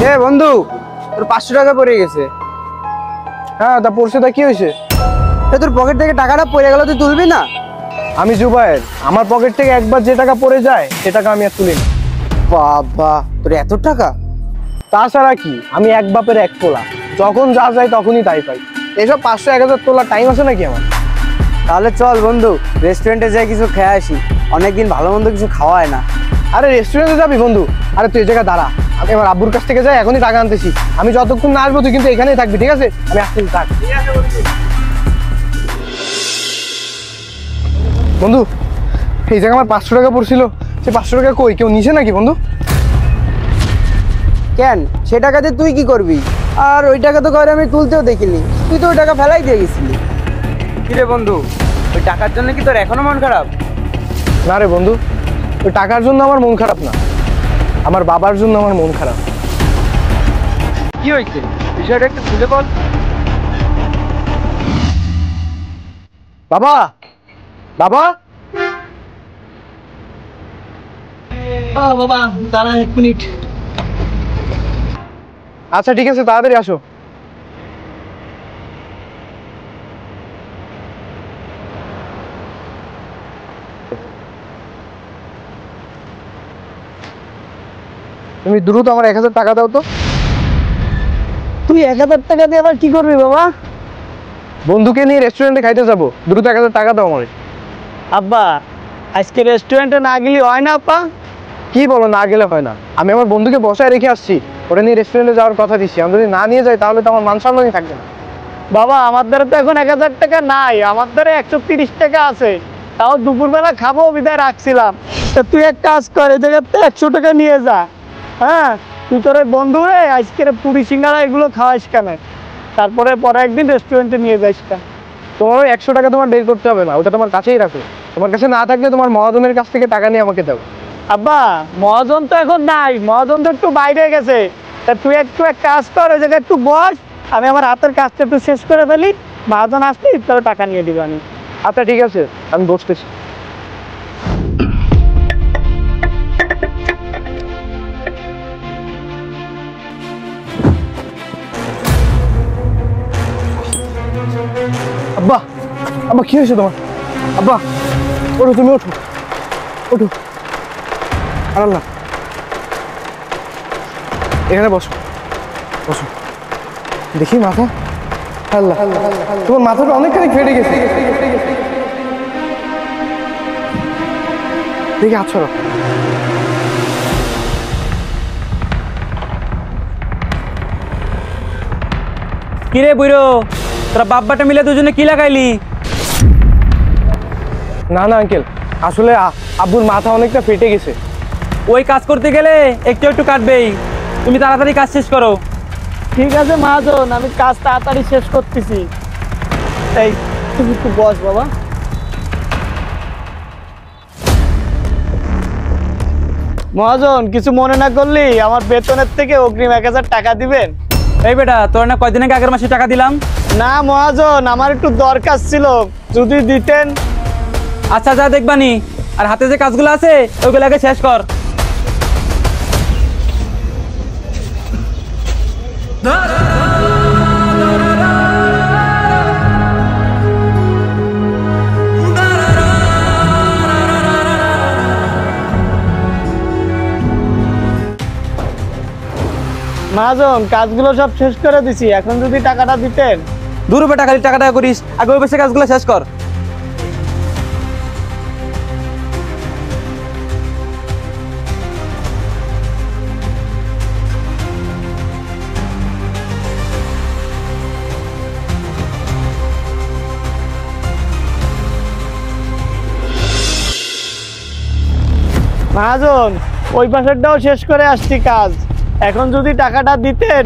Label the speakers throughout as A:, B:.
A: এ বন্ধু, তোর 500 টাকা পড়ে গেছে।
B: হ্যাঁ, তা পড়ছে, তা কি হয়েছে?
A: তোর পকেট থেকে টাকাটা পড়ে গেল, তুই তুলবি না?
B: আমি জুবায়ের, আমার পকেট থেকে একবার যে টাকা পড়ে যায় সে টাকা আমি আর তুলি না।
A: বাবা, তোর এত টাকা!
B: তাছাড়া কি, আমি এক বাপের এক পোলা, যখন যা যায় তখনই তাই পাই। এসব 500-1000 তোলার টাইম আছে নাকি আমার?
A: তাহলে চল বন্ধু, রেস্টুরেন্টে যাই কিছু খেয়ে আসি। অনেকদিন ভালো মন্দ কিছু খাওয়া হয় না।
B: আরে রেস্টুরেন্টে যাবি বন্ধু? আরে তুই এই জায়গায় দাঁড়া, আমি আমার আব্বুর কাছ থেকে যাই, এখনই টাকা আনতেছি। আমি যতক্ষণ না আসবো তুই কিন্তু এখানেই থাকবি, ঠিক আছে? আমি আসতেছি, থাক। বন্ধু, এই জায়গায় আমার 500 টাকা পড়ছিল, সে 500 টাকা কই? কেউ নিছে নাকি বন্ধু?
A: কেন, সে টাকাতে তুই কি করবি? আর ওই টাকা তো ঘরে আমি তুলতেও দেখিনি, তুই তো ওই টাকা ফেলাই দিয়ে গেছিলি। কিরে বন্ধু, ওই টাকার জন্য কি তোর এখনো মন খারাপ?
B: না রে বন্ধু, ওই টাকার জন্য আমার মন খারাপ না, আমার বাবার জন্য আমার মন খারাপ।
A: কি হয়েছে, বিষয়টা একটু খুলে বল।
B: বাবা, বাবা,
C: বাবা দাঁড়া 1 মিনিট।
B: আচ্ছা ঠিক আছে, তাড়াতাড়ি আসো। তুমি দ্রুত আমার 1000 টাকা দাও তো।
C: তুই 1000 টাকা দিয়ে আবার কি করবি বাবা?
B: বন্ধুকে নিয়ে রেস্টুরেন্টে খাইতে যাবো, দ্রুত 1000 টাকা দাও আমার।
C: আব্বা, আজকে রেস্টুরেন্টে না গেলে হয় না আপা?
B: কি বলো, না গেলে হয় না? আমি আমার বন্ধুকে বসায় রেখে আসছি, ওটা নিয়ে রেস্টুরেন্টে যাওয়ার কথা দিচ্ছি। আমি যদি না নিয়ে যাই তাহলে তো আমার মান সম্মানই থাকবে না।
C: বাবা, আমার দ্বারা তো এখন 1000 টাকা নাই, আমার দ্বারা 130 টাকা আছে। তাও দুপুরবেলা খাবো বিদায় রাখছিলাম। তা তুই এক কাজ কর, এই জায়গাতে 100 টাকা নিয়ে যা। হ্যাঁ, তুই তোর ওই বন্ধু রে আজকের পুরি সিঙ্গারা এগুলো খাওয়াইস কেন, তারপরে পরে একদিন রেস্টুরেন্টে নিয়ে যাইস কেন।
B: তোমার ওই 100 টাকা তোমার বের করতে হবে না, ওটা তোমার কাছেই রাখো। তোমার কাছে না থাকলে তোমার মহাজনের কাছ থেকে টাকা নিয়ে আমাকে দাও।
C: আব্বা, মহাজন তো এখন নাই, মহাজন তো একটু বাইরে গেছে। তা তুই একটু এক কাজ কর, ওই জায়গায় একটু বস, আমি আমার হাতের কাজটা একটু শেষ করে ফেলি। মহাজন আসলে তাহলে টাকা নিয়ে দিবে আমি।
B: আচ্ছা ঠিক আছে, আমি বসতেছি। আব্বা, আব্বা কি হয়েছে তোমার? আব্বা ওঠো, তুমি ওঠো, ওঠো। আর আল্লাহ, এখানে বসো, বসো। দেখি মাথা। আল্লাহ, তোমার মাথাটা অনেকখানি ফেটে গেছে। দেখি হাত সরাও।
D: কিরে বুইরো, তোরা বাব্বাটা মিলে দুজনে কি লাগাইলি?
B: না না আঙ্কেল, আসলে আব্বুর মাথা অনেকটা ফেটে গেছে।
D: ওই কাজ করতে গেলে একটু একটু কাটবেই, তুমি তাড়াতাড়ি কাজ শেষ করো।
C: ঠিক আছে মহাজন, আমি কাজ তাড়াতাড়ি শেষ করতেছি। এই তুমি একটু বস বাবা। মহাজন, কিছু মনে না করলি আমার বেতনের থেকে অগ্রিম 1000 টাকা দিবেন?
D: এই বেটা, তোরা না কয়দিন আগে আগের মাসে টাকা দিলাম?
C: না মহাজন, আমার একটু দরকার ছিল, যদি দিতেন।
D: আচ্ছা যা দেখবানি, আর হাতে যে কাজগুলো আছে ওইগুলো আগে শেষ কর।
C: মহাজন, কাজগুলো সব শেষ করে দিছি, এখন যদি টাকাটা দিতেন।
D: দূর বেটা, খালি টাকা টাকা করিস, আগে ওই পাশে কাজগুলো শেষ কর।
C: মহাজন, ওই পাশেরটাও শেষ করে আসছি কাজ, এখন যদি টাকাটা দিতেন।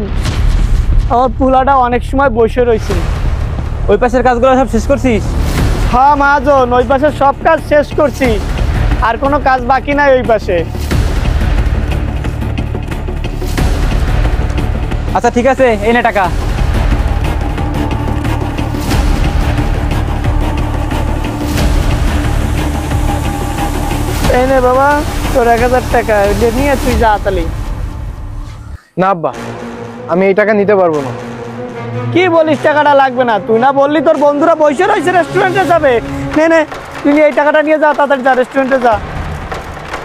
C: আমার পুলাটা অনেক সময় বসে রয়েছে।
D: ওই পাশের কাজগুলো সব শেষ করছিস?
C: হ্যাঁ মহাজন, ওই পাশে সব কাজ শেষ করছি, আর কোনো কাজ বাকি নাই ওই পাশে।
D: আচ্ছা ঠিক আছে, এই নে টাকা।
C: এই নে বাবা, তোর 1000 টাকা, এটা নিয়ে তুই যা তালি।
B: না আব্বা, আমি এই টাকা নিতে পারবো না।
C: কি বলিস টাকাটা লাগবে না? তুই না বললি তোর বন্ধুরা বসে রয়েছে রেস্টুরেন্টে যাবে? নে নে, তুই নিয়ে এই টাকাটা নিয়ে যা, তাড়াতাড়ি যা, রেস্টুরেন্টে যা।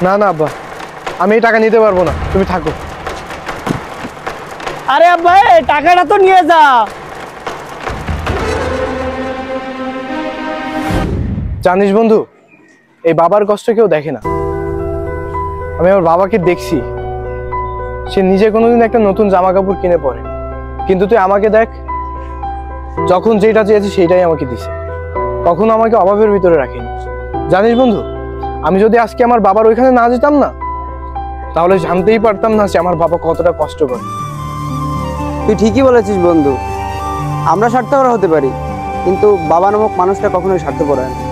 B: না না আব্বা, আমি এই টাকা নিতে পারবো না, তুমি থাকো।
C: আরে আব্বা, এই টাকাটা তো নিয়ে যা।
B: জানিস বন্ধু, এই বাবার কষ্ট কেউ দেখে না। আমি আমার বাবাকে দেখছি, সে নিজে কোনোদিন একটা নতুন জামা কাপড় কিনে পরে, কিন্তু তুই আমাকে দেখ, যখন যেটা চেয়েছি সেইটাই আমাকে দিছে, কখনো আমাকে অভাবের ভিতরে রাখেনি। জানিস বন্ধু, আমি যদি আজকে আমার বাবার ওইখানে না যেতাম না, তাহলে জানতেই পারতাম না যে আমার বাবা কতটা কষ্ট করে।
A: তুই ঠিকই বলেছিস বন্ধু, আমরা স্বার্থপর হতে পারি, কিন্তু বাবা নামক মানুষটা কখনোই স্বার্থপর হয় না।